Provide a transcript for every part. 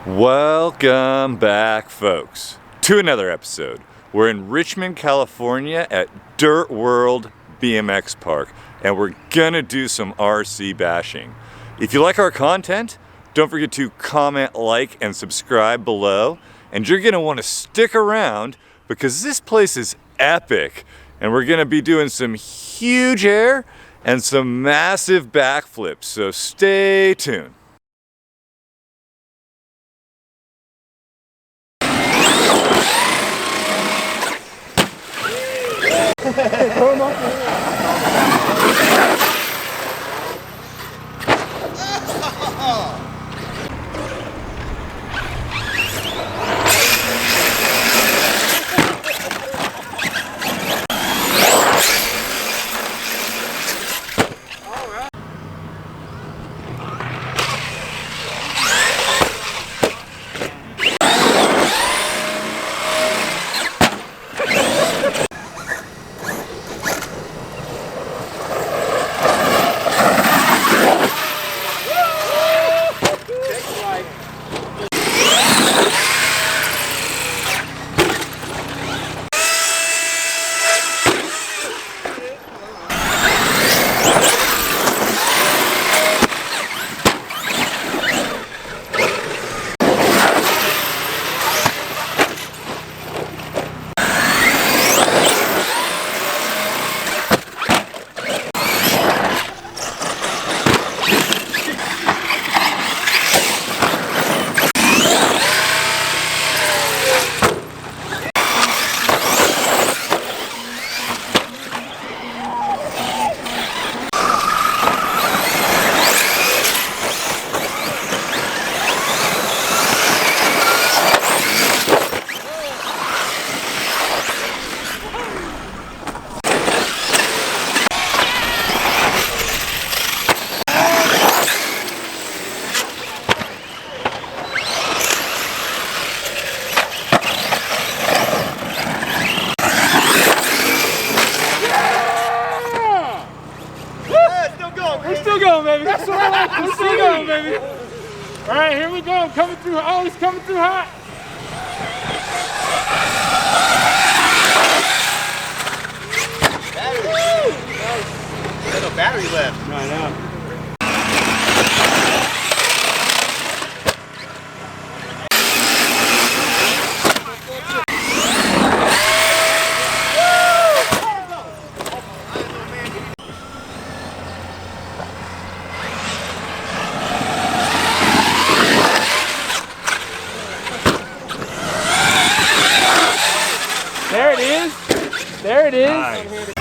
Welcome back, folks, to another episode. We're in Richmond, California at Dirt World BMX Park, and we're gonna do some RC bashing. If you like our content, don't forget to comment, like, and subscribe below. And you're gonna wanna stick around because this place is epic. And we're gonna be doing some huge air and some massive backflips, so stay tuned. Baby. That's what I like to see. Still going, baby. All right, here we go. Coming through. Oh, he's coming through hot. Battery. There's no battery left. No, I know. There it is. There it is. Nice.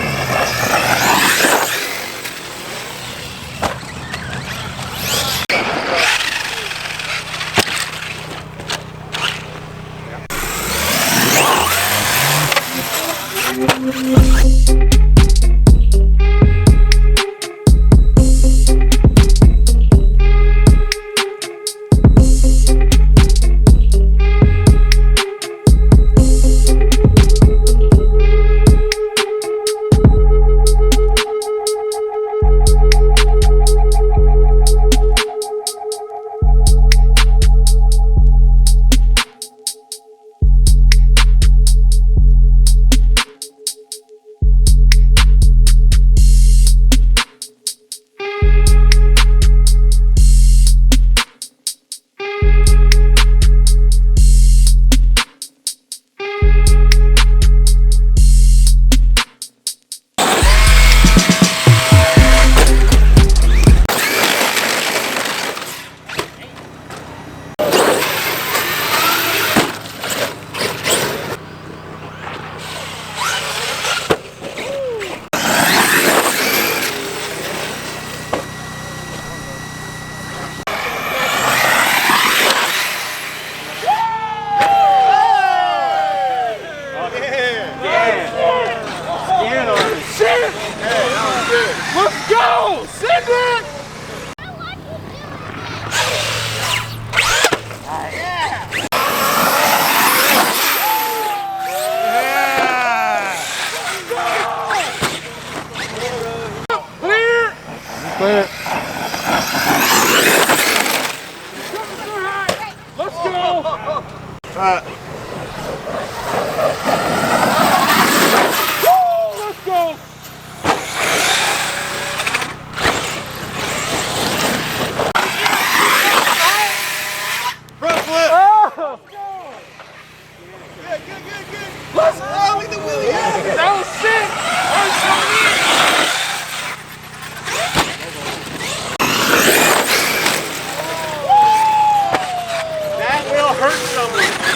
Let's go. Front flip. Oh, Good, good, good, good. Let's go. Look at the wheelie. that was sick. That was so neat. That will hurt someone.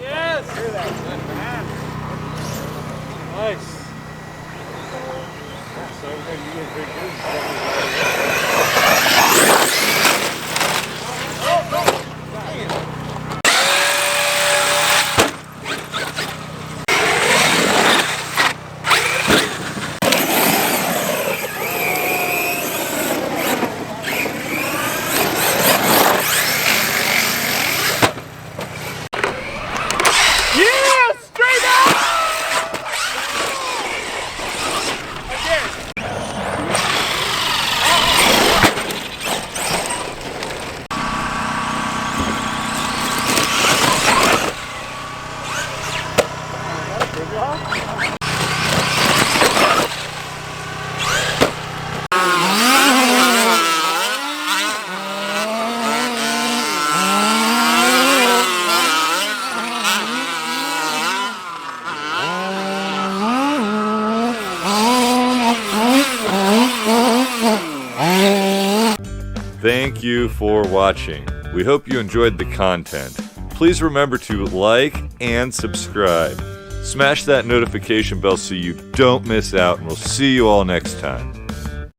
Yes. Nice. Yeah, straight up. Again. Thank you for watching. We hope you enjoyed the content. Please remember to like and subscribe. Smash that notification bell so you don't miss out, and we'll see you all next time.